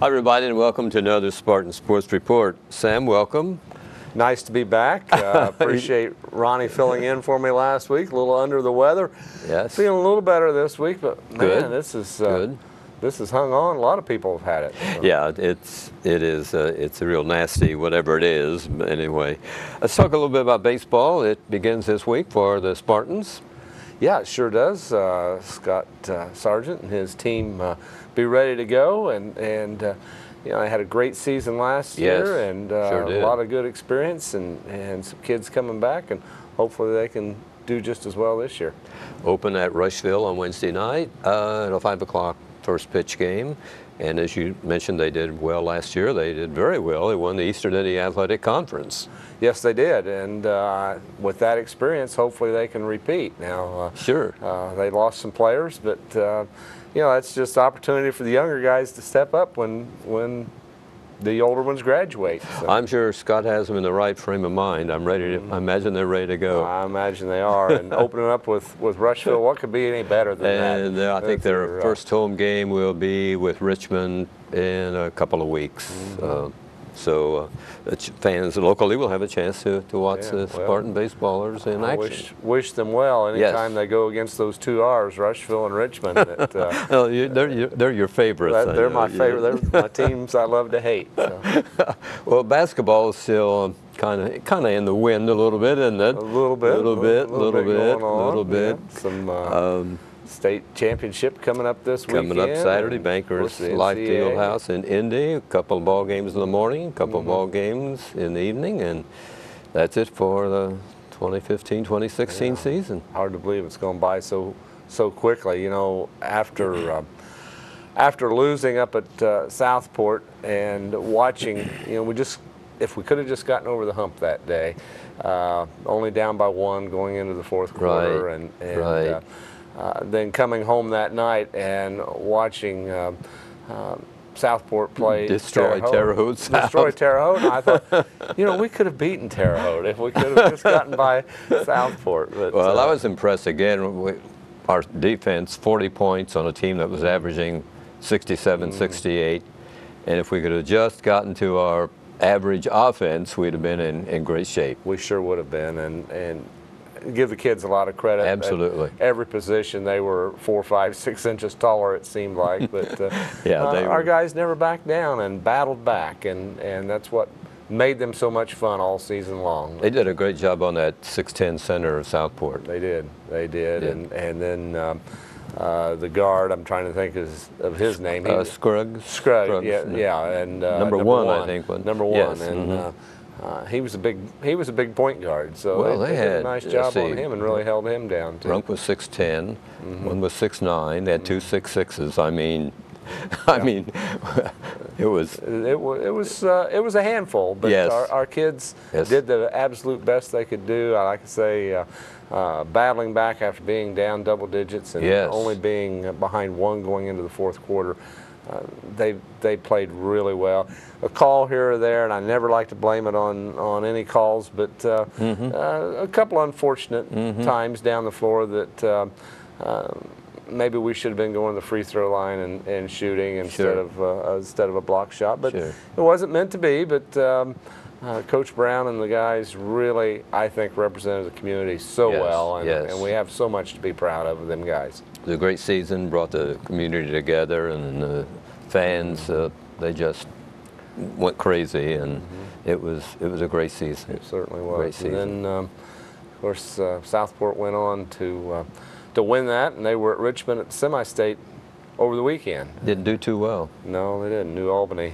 Hi, everybody, and welcome to another Spartan Sports Report. Sam, welcome. Nice to be back. Appreciate Ronnie filling in for me last week. A little under the weather. Yes. Feeling a little better this week, but man, Good. this is Good. This has hung on. A lot of people have had it. So. Yeah, it's a real nasty whatever it is. But anyway, let's talk a little bit about baseball. It begins this week for the Spartans. Yeah, it sure does. Scott Sargent and his team be ready to go, and you know, I had a great season last year, and sure a lot of good experience, and some kids coming back, and hopefully they can do just as well this year. Open at Rushville on Wednesday night at a 5 o'clock first pitch game. And as you mentioned, they did well last year. They did very well. They won the Eastern Indy Athletic Conference. Yes, they did, and with that experience, hopefully they can repeat. Now, sure. They lost some players, but you know, that's just opportunity for the younger guys to step up when the older ones graduate. So. I'm sure Scott has them in the right frame of mind. I imagine they're ready to go. I imagine they are, and opening up with Rushville, what could be any better than that? And I think their first home game will be with Richmond in a couple of weeks. So fans locally will have a chance to watch the Spartan baseballers in action. Wish them well anytime they go against those two R's, Rushville and Richmond. They're your favorites. They're my favorite. They're my teams I love to hate. So. Well, basketball is still kind of in the wind a little bit, isn't it? A little bit. Yeah. Some state championship coming up this weekend. Coming up Saturday, Bankers Life Fieldhouse in Indy. A couple of ball games in the morning, a couple of ball games in the evening, and that's it for the 2015-2016 season. Hard to believe it's gone by so quickly. You know, after losing up at Southport and watching, you know, if we could have just gotten over the hump that day, only down by one going into the fourth quarter, and then coming home that night and watching Southport play destroy Terre Haute. Destroy Terre Haute. And I thought, you know, we could have beaten Terre Haute if we could have just gotten by Southport. But, well, I was impressed again. Our defense, 40 points on a team that was averaging 67, 68. And if we could have just gotten to our average offense, we'd have been in great shape. We sure would have been, and give the kids a lot of credit. Absolutely. At every position, they were 4, 5, 6 inches taller, it seemed like. But our guys never backed down and battled back, and that's what made them so much fun all season long. They did a great job on that 6'10" center of Southport. They did. And then the guard, I'm trying to think of his name. Scruggs. Yeah, and number one, I think. Number one, yes. And he was a big point guard, so they did a nice job on him and really held him down too. Brunk was 6'10", one was 6'9", they had two 6'6"s. I mean, it was a handful, but our kids did the absolute best they could do. I like to say, battling back after being down double digits and only being behind one going into the fourth quarter. They played really well. A call here or there, and I never like to blame it on any calls, but a couple unfortunate times down the floor that maybe we should have been going to the free throw line and shooting instead of a block shot. But it wasn't meant to be. But Coach Brown and the guys really, I think, represented the community so well, and we have so much to be proud of them guys. It was a great season, brought the community together, and the fans, they just went crazy, and it was a great season. It certainly was. Great season. And then, of course, Southport went on to win that, and they were at Richmond at the semi-state over the weekend. Didn't do too well. No, they didn't. New Albany.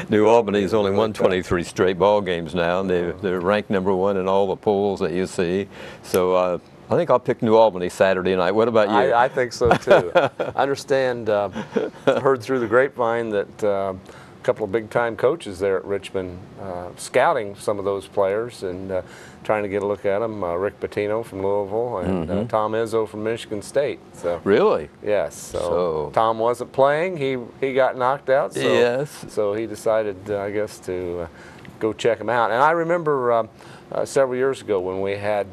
New Albany's only won 23 straight ball games now, and they're ranked number one in all the polls that you see. So I think I'll pick New Albany Saturday night. What about you? I think so too. I understand, heard through the grapevine that a couple of big-time coaches there at Richmond scouting some of those players and trying to get a look at them. Rick Pitino from Louisville and Tom Izzo from Michigan State. So really? Yes. So Tom wasn't playing. He got knocked out. So, so he decided, I guess, to go check him out. And I remember several years ago when we had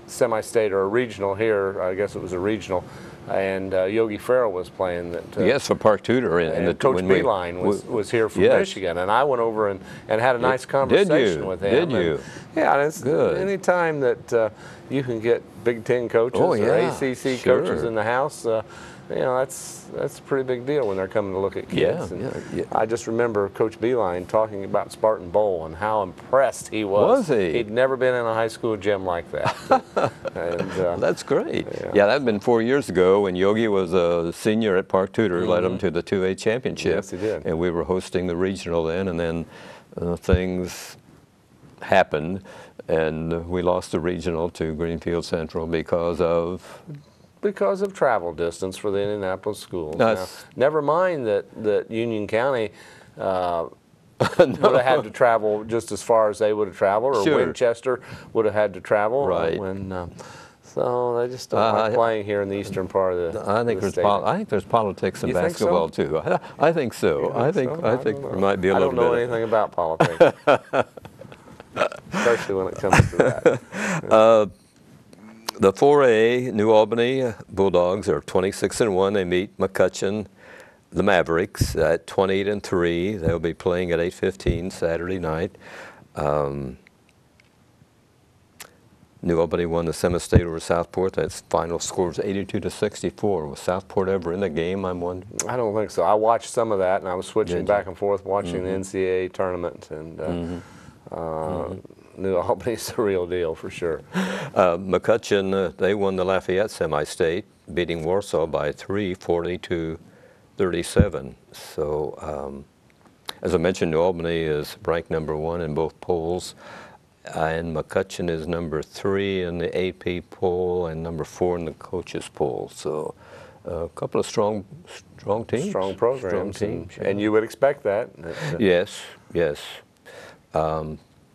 semi-state or a regional here, I guess it was a regional, and Yogi Ferrell was playing. That yes, for Park Tudor, and Coach Beeline was here from Michigan, and I went over and had a nice conversation with him. Did you? Yeah, it's good. Any time that you can get Big Ten coaches or ACC coaches in the house, you know, that's a pretty big deal when they're coming to look at kids. I just remember Coach Beeline talking about Spartan Bowl and how impressed he was. Was he? He'd never been in a high school gym like that. And, that's great. Yeah, that had been 4 years ago when Yogi was a senior at Park Tudor, led them to the 2A championship. Yes, he did. And we were hosting the regional then, and then things happened, and we lost the regional to Greenfield Central because of travel distance for the Indianapolis schools. Now, never mind that Union County would have had to travel just as far as they would have traveled, or Winchester would have had to travel. Right. So they just don't like playing here in the eastern part of the I think there's politics in basketball too. I think so. I think there might be a little bit. I don't know anything about politics, especially when it comes to that. The 4A New Albany Bulldogs are 26-1. They meet McCutcheon, the Mavericks, at 28-3. They'll be playing at 8:15 Saturday night. New Albany won the semi-state over Southport. That's final score was 82-64. Was Southport ever in the game, I'm wondering? I don't think so. I watched some of that, and I was switching back and forth watching the NCAA tournament, and New Albany's the real deal for sure. McCutcheon, they won the Lafayette semi-state, beating Warsaw by 3, 40-37. So, as I mentioned, New Albany is ranked #1 in both polls, and McCutcheon is #3 in the AP poll and #4 in the coaches poll. So, a couple of strong teams, strong programs, and you would expect that. Yes.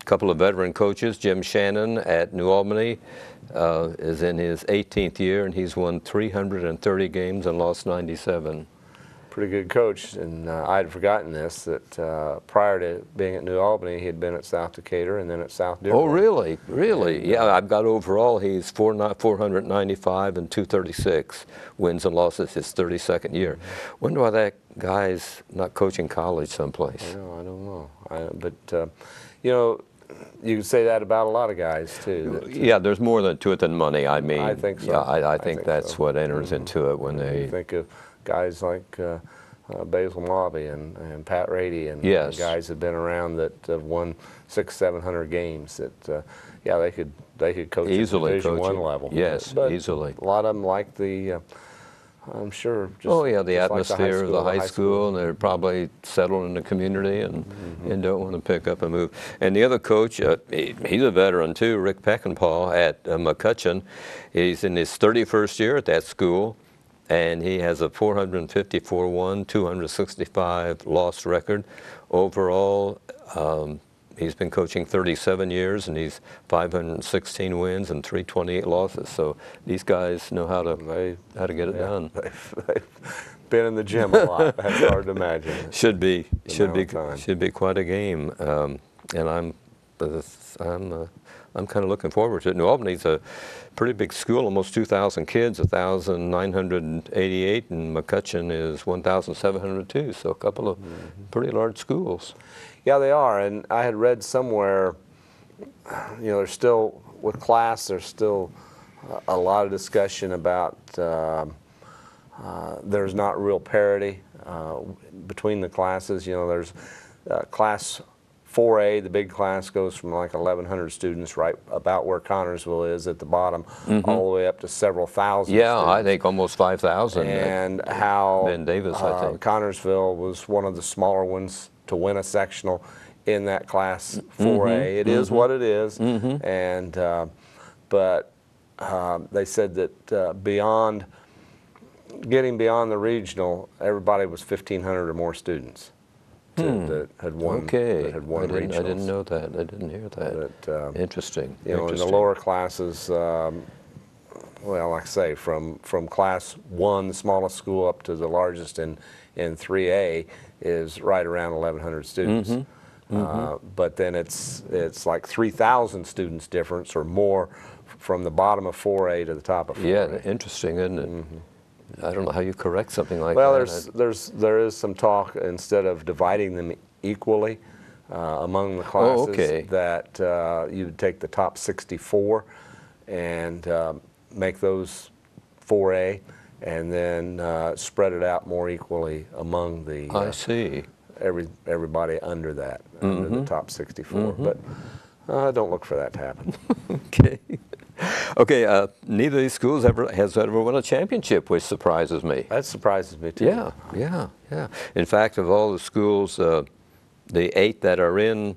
Couple of veteran coaches. Jim Shannon at New Albany is in his 18th year, and he's won 330 games and lost 97. Pretty good coach, and I had forgotten this, that prior to being at New Albany, he had been at South Decatur and then at South Dearborn. Oh, really? Really? Yeah, I've got overall, he's 495 and 236 wins and losses his 32nd year. Wonder why that guy's not coaching college someplace. I don't know. But, you know, you can say that about a lot of guys, too. Yeah, there's more to it than money, I mean. I think so. Yeah, I think that's what enters into it when they... You think of guys like Basil Mobby and Pat Rady and guys that have been around that have won 600-700 games that, yeah, they could coach easily at Division I level. Yes, but easily. A lot of them like the... I'm sure. The atmosphere of the high school, and they're probably settled in the community and don't want to pick up and move. And the other coach, he's a veteran too, Rick Peckinpah at McCutcheon. He's in his 31st year at that school, and he has a 454-1, 265 loss record. Overall, he's been coaching 37 years, and he's 516 wins and 328 losses. So these guys know how to get it done. They've been in the gym a lot. That's hard to imagine. Should be quite a game. And I'm kind of looking forward to it. New Albany's a pretty big school, almost 2,000 kids, 1,988, and McCutcheon is 1,702. So a couple of pretty large schools. Yeah, they are, and I had read somewhere, you know, there's still, with class, there's still a lot of discussion about there's not real parity between the classes. You know, there's class 4A, the big class, goes from like 1,100 students right about where Connorsville is at the bottom, all the way up to several thousand students. I think almost 5,000. And how Ben Davis, I think. Connorsville was one of the smaller ones to win a sectional in that class 4A. It is what it is, and but they said that getting beyond the regional, everybody was 1,500 or more students that had won. That had won regionals. I didn't know that. I didn't hear that. Interesting. You know, in the lower classes, well, like I say, from class 1, the smallest school, up to the largest in 3A is right around 1,100 students. But then it's like 3,000 students difference or more from the bottom of 4A to the top of 4A. Yeah, interesting, isn't it? I don't know how you correct something like that. Well, there is some talk, instead of dividing them equally among the classes, that you would take the top 64 and make those 4A, and then spread it out more equally among the I see. everybody under that, under the top 64. But don't look for that to happen. Okay. Okay, neither of these schools has ever won a championship, which surprises me. That surprises me too. Yeah. In fact, of all the schools, the 8 that are in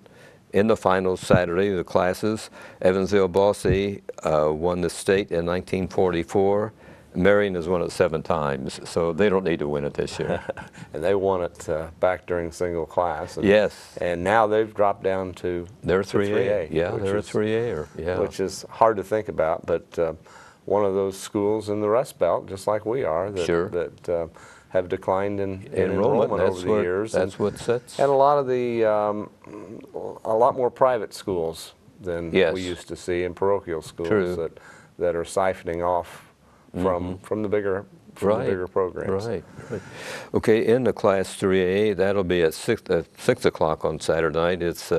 the finals Saturday, the classes, Evansville-Bosse won the state in 1944. Marion has won it 7 times, so they don't need to win it this year. And they won it back during single class. And, yes. And now they've dropped down to they're 3A. Yeah, they're a 3A. Yeah. Which is hard to think about, but one of those schools in the Rust Belt, just like we are, that have declined in enrollment over the years. That's what sets. And a lot of the, a lot more private schools than we used to see, in parochial schools that are siphoning off from the bigger programs. Right. Okay, in the Class 3A, that'll be at 6 o'clock on Saturday night. It's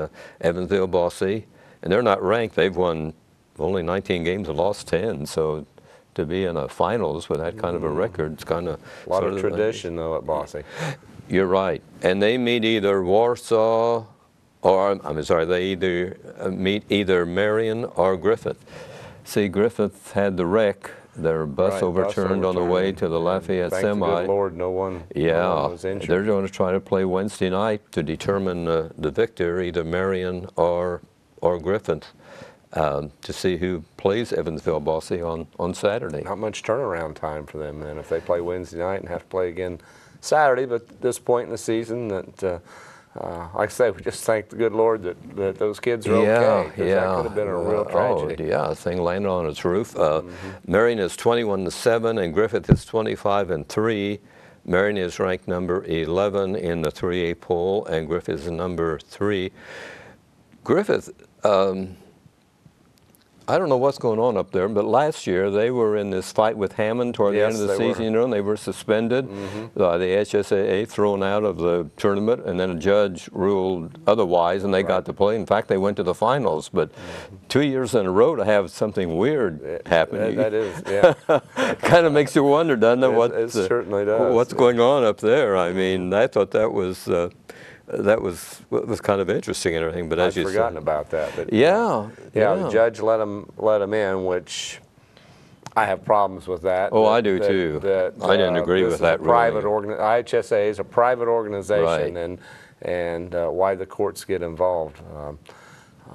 Evansville-Bosse, and they're not ranked. They've won only 19 games and lost 10. So to be in a finals with that kind of a record, it's kind of a lot of tradition though at Bosse. You're right, and they meet either Warsaw, or I'm sorry, they either meet either Marion or Griffith. See, Griffith had the wreck. Their bus overturned on the way to the Lafayette semi. Thank the good Lord, no one was injured. They're going to try to play Wednesday night to determine the victor, either Marion or Griffith, to see who plays Evansville-Bosse on Saturday. Not much turnaround time for them then if they play Wednesday night and have to play again Saturday. But at this point in the season, that like I say, we just thank the good Lord that those kids are okay, because that could have been a real tragedy. The thing landed on its roof. Marion is 21-7, and Griffith is 25-3. Marion is ranked number 11 in the 3A poll, and Griffith is number 3. Griffith, I don't know what's going on up there, but last year they were in this fight with Hammond toward the end of the season, and they were suspended. The HSAA thrown out of the tournament, and then a judge ruled otherwise, and they got to play. In fact, they went to the finals. But 2 years in a row to have something weird happen. That is, yeah. Kind of makes you wonder, doesn't it? It certainly does. What's going on up there? I mean, I thought that was kind of interesting and everything, but as you said, I'd forgotten about that. But the judge let him in, which I have problems with that. Oh, I do too. I didn't agree with that. IHSA is a private organization, and why the courts get involved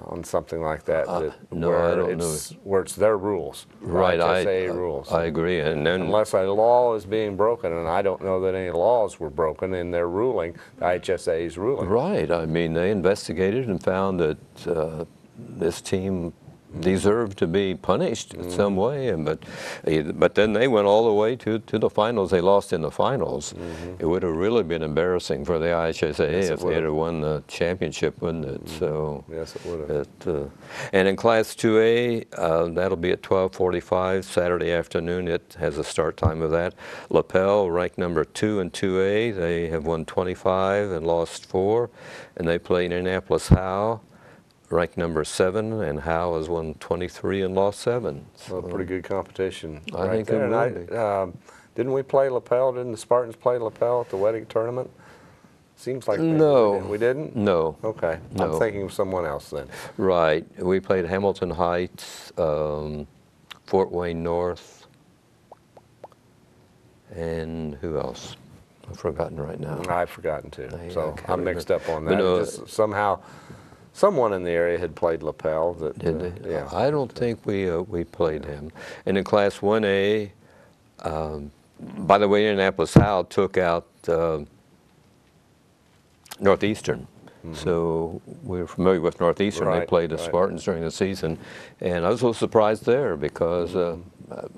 on something like that? Where it's their rules, IHSA rules. I agree, and then unless a law is being broken, and I don't know that any laws were broken in their ruling, the IHSA's ruling. Right. I mean, they investigated and found that this team deserved to be punished in some way, but then they went all the way to the finals. They lost in the finals. It would have really been embarrassing for the IHSA if they had won the championship, wouldn't it? So yes, it would have. And in Class 2A, that'll be at 12:45 Saturday afternoon. It has a start time of that. LaPel, ranked number 2 in 2A, they have won 25 and lost 4, and they play Indianapolis Howe, ranked number 7, and Howe has won 23 and lost 7. So pretty good competition. I think it would be. Didn't we play LaPel? Didn't the Spartans play LaPel at the wedding tournament? Seems like no. We didn't? No. Okay. No. I'm thinking of someone else then. Right. We played Hamilton Heights, Fort Wayne North, and who else? I've forgotten right now. I've forgotten too. So I'm mixed up on that. Just somehow, someone in the area had played LaPel. Did they? Yeah. I don't think we played him. And in Class 1A, by the way, Indianapolis Howe took out Northeastern. So we're familiar with Northeastern. They played the Spartans during the season. And I was a little surprised there because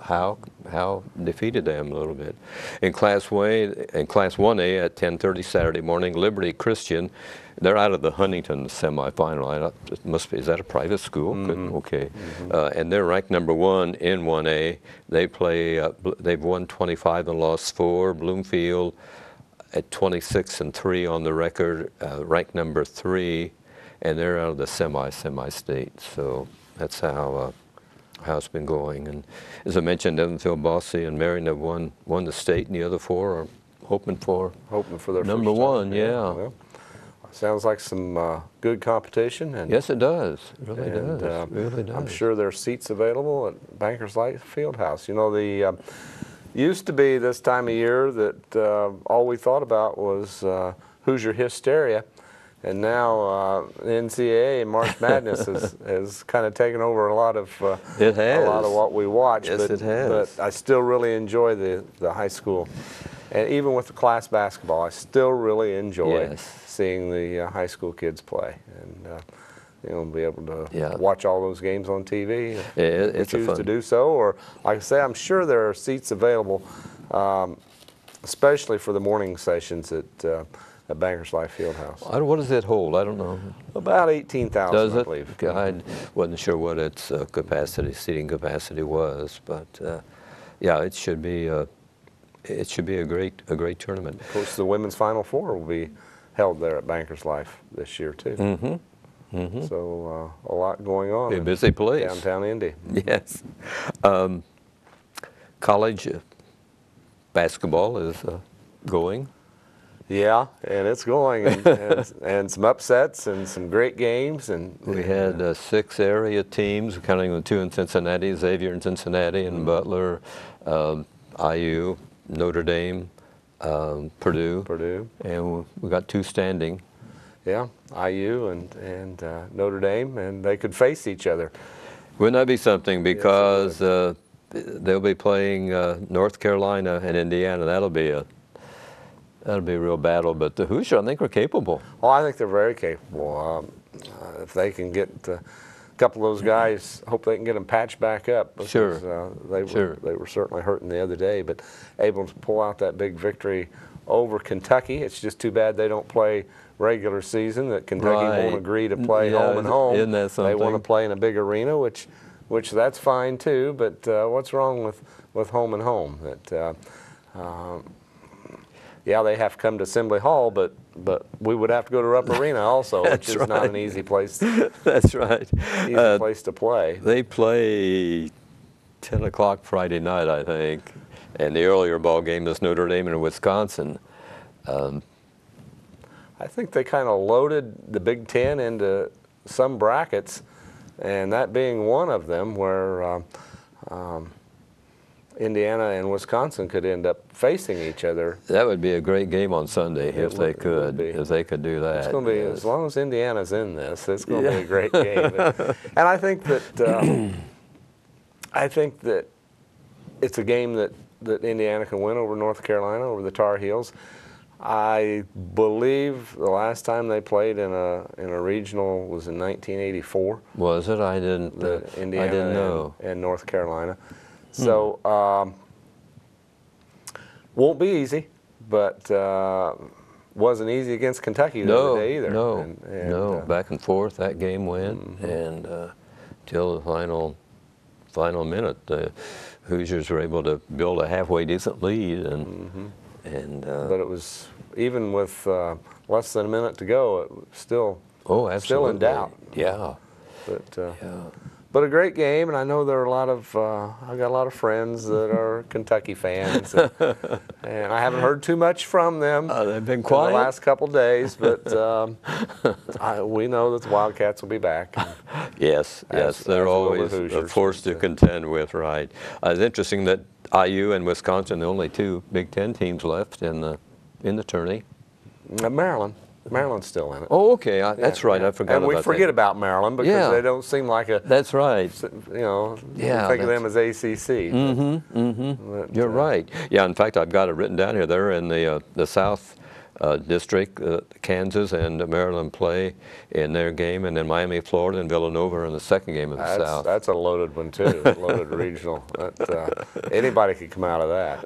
Howe defeated them a little bit. In Class 1A at 10:30 Saturday morning, Liberty Christian, they're out of the Huntington semifinal. It must be, is that a private school? Okay. And they're ranked #1 in 1A. They play, they've won 25 and lost 4. Bloomfield at 26-3 on the record, ranked #3, and they're out of the semi-state. So that's how it's been going. And as I mentioned, Evansville, Bosse, and Marion have won the state, and the other 4 are hoping for their #1. Yeah. Well, sounds like some good competition. And, yes, it does. It really does. It really does. I'm sure there's seats available at Bankers Life Fieldhouse. You know, the used to be this time of year that all we thought about was Hoosier hysteria, and now NCAA and March Madness has kind of taken over a lot of what we watch. Yes, it has. But I still really enjoy the high school, and even with the class basketball, I still really enjoy seeing the high school kids play, and you know, be able to watch all those games on TV if we choose to do so. Or, like I say, I'm sure there are seats available, especially for the morning sessions at Bankers Life Fieldhouse. What does it hold? I don't know. About 18,000, does it? I believe. Okay, I wasn't sure what its seating capacity was, but yeah, it should be a great tournament. Of course, the women's Final Four will be held there at Bankers Life this year too. So a lot going on. A busy place. Downtown Indy. Yes. College basketball is going. Yeah, and it's going, and some upsets and some great games. And we had 6 area teams, counting the 2 in Cincinnati, Xavier in Cincinnati, and Butler, IU, Notre Dame, Purdue, and we got 2 standing. Yeah, IU and Notre Dame, and they could face each other. Wouldn't that be something? Because they'll be playing North Carolina and Indiana. That'll be a real battle. But the Hoosiers, I think, are capable. Oh, I think they're very capable. If they can get a couple of those guys, hope they can get them patched back up. Because, they were certainly hurting the other day, but able to pull out that big victory over Kentucky. It's just too bad they don't play regular season, that Kentucky won't agree to play home and home. Isn't that something? They want to play in a big arena, which that's fine too, but what's wrong with home and home? That yeah, they have to come to Assembly Hall, but we would have to go to Rupp Arena also, which is not an easy place. That's right. Easy place to play. They play 10 o'clock Friday night, I think, and the earlier ball game is Notre Dame and Wisconsin. I think they kind of loaded the Big Ten into some brackets, and that being one of them, where Indiana and Wisconsin could end up facing each other. That would be a great game on Sunday if they could do that. It's going to be, as long as Indiana's in this, it's going to be a great game. And I think that it's a game that Indiana can win over North Carolina, over the Tar Heels. I believe the last time they played in a regional was in 1984. Was it? I didn't know. And North Carolina. So won't be easy, but wasn't easy against Kentucky the other day either. No, back and forth that game went, and till the final minute, the Hoosiers were able to build a halfway decent lead, but it was, even with less than a minute to go, it was still in doubt. Yeah. But a great game, and I know there are a lot of I've got a lot of friends that are Kentucky fans, and I haven't heard too much from them. They've been quiet the last couple of days, but we know that the Wildcats will be back. Yes, they're always a force to contend with, right? It's interesting that IU and Wisconsin, the only 2 Big Ten teams left in the tourney. Maryland's still in it. Oh, okay. That's right. I forgot about that. And we forget about Maryland because they don't seem like a... That's right. You know, think of them as ACC. You're right. Yeah, in fact, I've got it written down here. They're in the South district. Kansas and Maryland play in their game, and then Miami, Florida, and Villanova in the second game of the South. That's a loaded one too, loaded regional. Anybody could come out of that.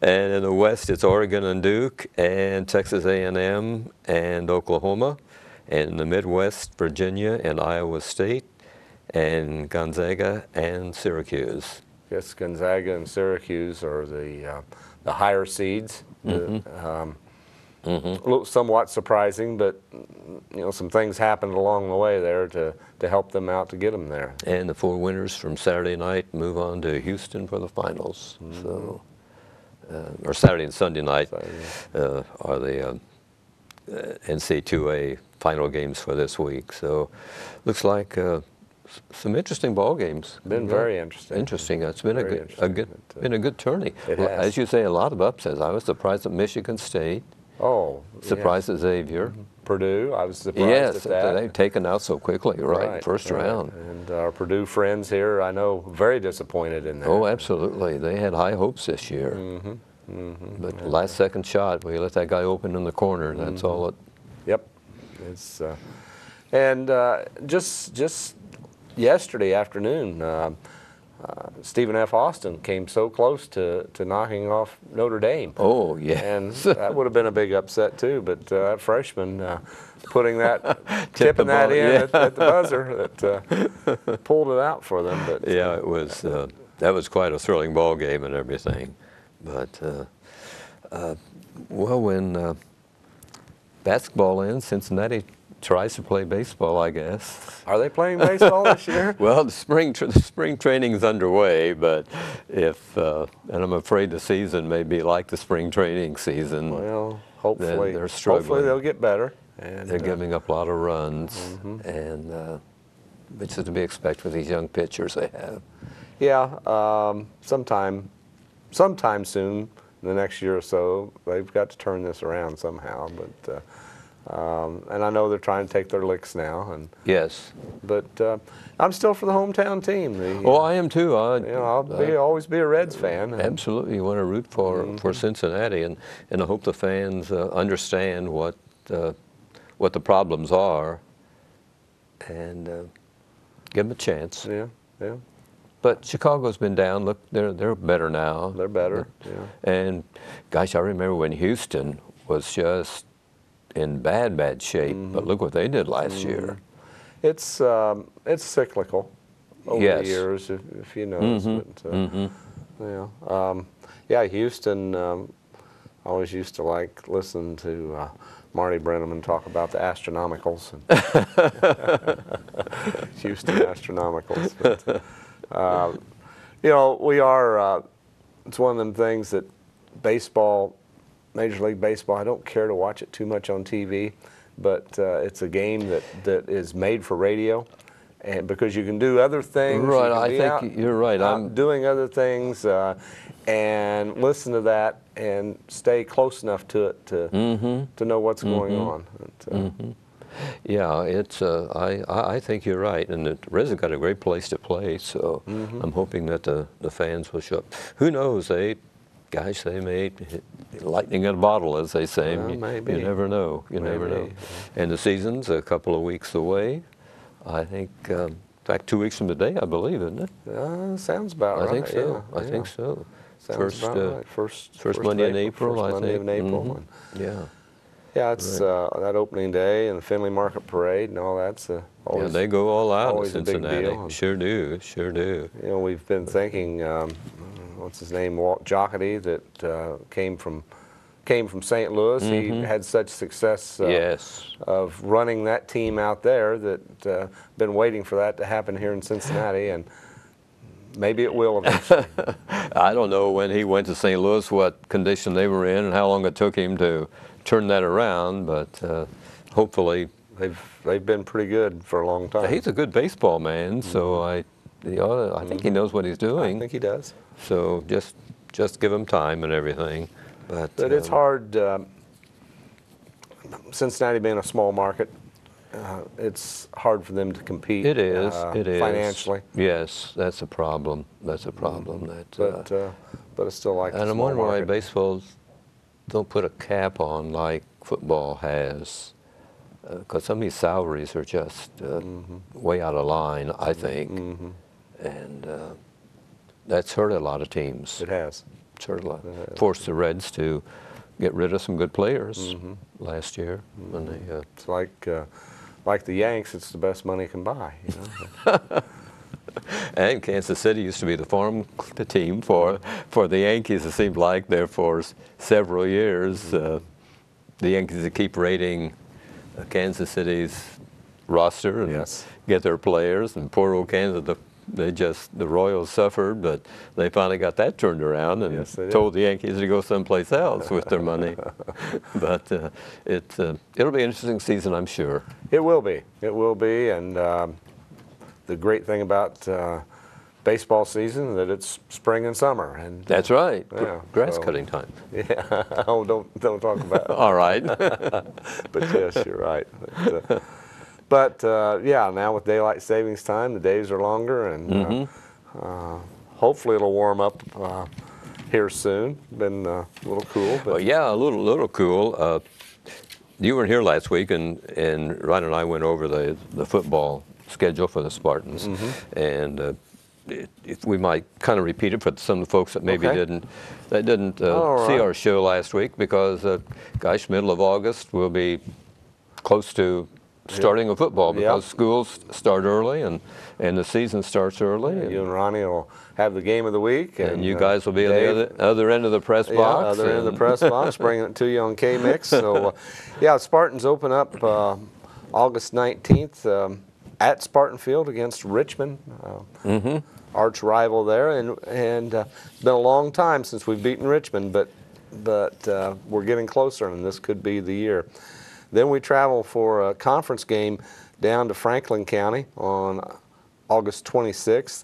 And in the West, it's Oregon and Duke, and Texas A&M and Oklahoma. And in the Midwest, Virginia and Iowa State, and Gonzaga and Syracuse. Yes, Gonzaga and Syracuse are the higher seeds. Somewhat surprising, but some things happened along the way there to help them out to get them there. And the 4 winners from Saturday night move on to Houston for the finals. So, or Saturday and Sunday night are the NCAA final games for this week. So, looks like some interesting ball games. Been very interesting. Interesting. It's been been a good tourney. It has. As you say, a lot of upsets. I was surprised at Michigan State. Oh, surprised at Xavier. Purdue, I was surprised at that. They've taken out so quickly, right? First round. And our Purdue friends here, I know, very disappointed in that. Oh, absolutely. They had high hopes this year. But the last second shot, we let that guy open in the corner. That's all it. Yep. It's and just yesterday afternoon, Stephen F. Austin came so close to knocking off Notre Dame. Oh, yeah. And that would have been a big upset, too. But that freshman putting that, tipping that in at the buzzer, that pulled it out for them. But yeah, it was. That was quite a thrilling ball game and everything. But, well, when basketball ends, Cincinnati tries to play baseball, I guess. Are they playing baseball this year? Well, the spring training is underway, but and I'm afraid the season may be like the spring training season. Well, hopefully they're struggling. Hopefully they'll get better. And they're giving up a lot of runs, and which is to be expected with these young pitchers they have. Yeah, sometime soon, in the next year or so, they've got to turn this around somehow. But and I know they're trying to take their licks now. And yes. But I'm still for the hometown team. I am too. I'll always be a Reds fan. Absolutely, you want to root for Cincinnati, and I hope the fans understand what the problems are, and give them a chance. Yeah, yeah. But Chicago's been down. Look, they're better now. They're better. Yeah. And gosh, I remember when Houston was just in bad shape. But look what they did last year. It's cyclical over the years, if you notice. But, yeah, Houston. I always used to like listen to Marty Brenneman talk about the astronomicals. Houston astronomicals. But, we are. It's one of them things that baseball. Major League Baseball, I don't care to watch it too much on TV, but it's a game that is made for radio, and because you can do other things. Right, I think you're right. I'm doing other things and listen to that and stay close enough to it to know what's going on. Yeah, it's. I think you're right, and the Reds have got a great place to play. So I'm hoping that the fans will show up. Who knows? They may hit lightning in a bottle, as they say. Maybe. You never know. You never know. And the season's a couple of weeks away. I think, in fact, 2 weeks from today, I believe, isn't it? Sounds about right. I think so. Yeah, I think so. Sounds about right. First Monday in April, I think. Monday in April. Yeah. Yeah, it's that opening day and the Fenway Market Parade and all that's always. Yeah, they go all out in A Cincinnati. big deal. Sure do. Sure do. We've been thinking. What's his name? Walt Jocketty, that came from St. Louis. He had such success of running that team out there that been waiting for that to happen here in Cincinnati, and maybe it will eventually. I don't know when he went to St. Louis what condition they were in and how long it took him to turn that around, but hopefully they've been pretty good for a long time. He's a good baseball man, so I think he knows what he's doing. I think he does. So just give him time and everything. But it's hard. Cincinnati being a small market, it's hard for them to compete. It is. It is financially. Yes, that's a problem. That's a problem. But it's still like. And I'm wondering why baseball's don't put a cap on like football has, because some of these salaries are just way out of line, I think, and that's hurt a lot of teams. It has. It's hurt a lot. Forced the Reds to get rid of some good players last year. When they, it's like the Yanks, it's the best money can buy. You know? And Kansas City used to be the farm team for the Yankees. It seemed like there for several years. The Yankees would keep raiding Kansas City's roster and get their players. And poor old Kansas, the Royals suffered, but they finally got that turned around and told the Yankees to go someplace else with their money. But it'll be an interesting season, I'm sure. It will be. It will be, and the great thing about baseball season is that it's spring and summer. And that's right. Yeah, grass cutting time. Yeah. Oh, don't talk about it. All right. But yes, you're right. But yeah, now with daylight savings time, the days are longer, and hopefully it'll warm up here soon. Been a little cool. But well, yeah, a little cool. You weren't here last week, and Ryan and I went over the football schedule for the Spartans, and if we might kind of repeat it for some of the folks that maybe didn't see our show last week, because gosh, middle of August we'll be close to starting a football, because schools start early and the season starts early. You and Ronnie will have the game of the week, and you guys will be Dave, at the other end of the press box. Yeah, other end of the press box, bringing it to you on K-Mix. So yeah, Spartans open up August 19th. At Spartan Field against Richmond, arch rival there, and it's been a long time since we've beaten Richmond, but we're getting closer, and this could be the year. Then we travel for a conference game down to Franklin County on August 26th.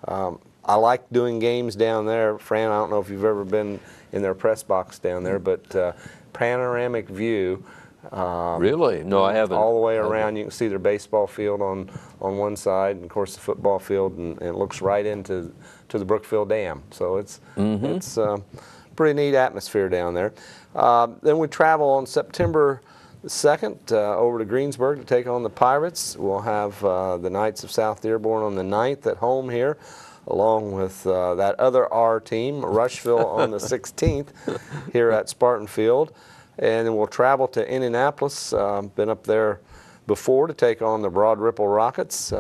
I like doing games down there. Fran, I don't know if you've ever been in their press box down there, but panoramic view. Really? No, I haven't. All the way around, you can see their baseball field on one side, and of course the football field, and it looks right into the Brookfield Dam. So it's pretty neat atmosphere down there. Then we travel on September 2nd over to Greensburg to take on the Pirates. We'll have the Knights of South Dearborn on the 9th at home here, along with that other R team, Rushville, on the 16th here at Spartan Field. And then we'll travel to Indianapolis. Been up there before to take on the Broad Ripple Rockets.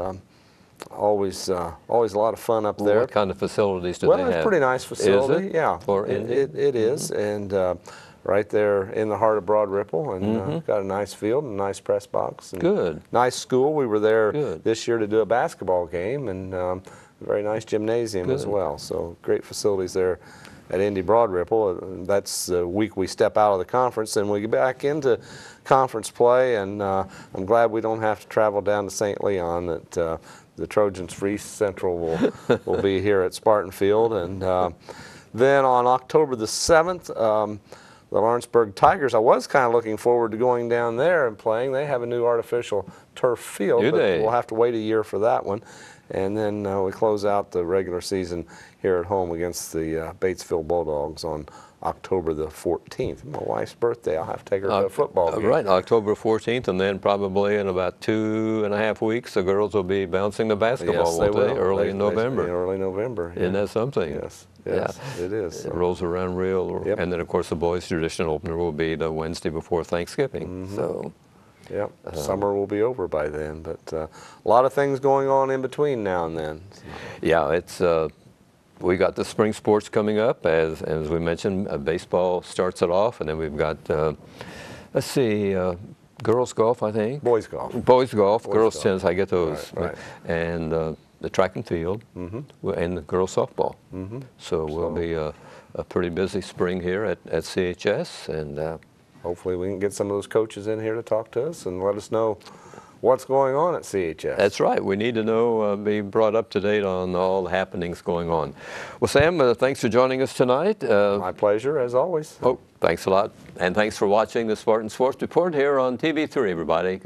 Always a lot of fun up there. What kind of facilities do they have? Well, it's a pretty nice facility. Is it? Yeah, For Indy? It is, and right there in the heart of Broad Ripple, and got a nice field and a nice press box. And good. Nice school. We were there this year to do a basketball game, and a very nice gymnasium as well. So great facilities there at Indy Broad Ripple. That's the week we step out of the conference and we get back into conference play, and I'm glad we don't have to travel down to St. Leon, that the Trojans for East Central will be here at Spartan Field. And then on October the 7th, the Lawrenceburg Tigers, I was kind of looking forward to going down there and playing. They have a new artificial turf field, but we'll have to wait a year for that one. And then we close out the regular season here at home against the Batesville Bulldogs on October the 14th. My wife's birthday. I'll have to take her to a football game. Right, October 14th, and then probably in about 2.5 weeks, the girls will be bouncing the basketball, won't they? Early in November. Early November. Yeah. Isn't that something? Yes, it is. So. It rolls around real. And then, of course, the boys' traditional opener will be the Wednesday before Thanksgiving. So. Yep, summer will be over by then, but a lot of things going on in between now and then. So. Yeah, it's we got the spring sports coming up, as we mentioned. Baseball starts it off, and then we've got let's see, girls golf, I think. Boys golf. Boys golf. Girls tennis, I get those. Right. And the track and field, and the girls softball. So we'll be a pretty busy spring here at CHS, and. Hopefully we can get some of those coaches in here to talk to us and let us know what's going on at CHS. That's right. We need to know, be brought up to date on all the happenings going on. Well, Sam, thanks for joining us tonight. My pleasure, as always. Oh, thanks a lot. And thanks for watching the Spartan Sports Report here on TV3, everybody.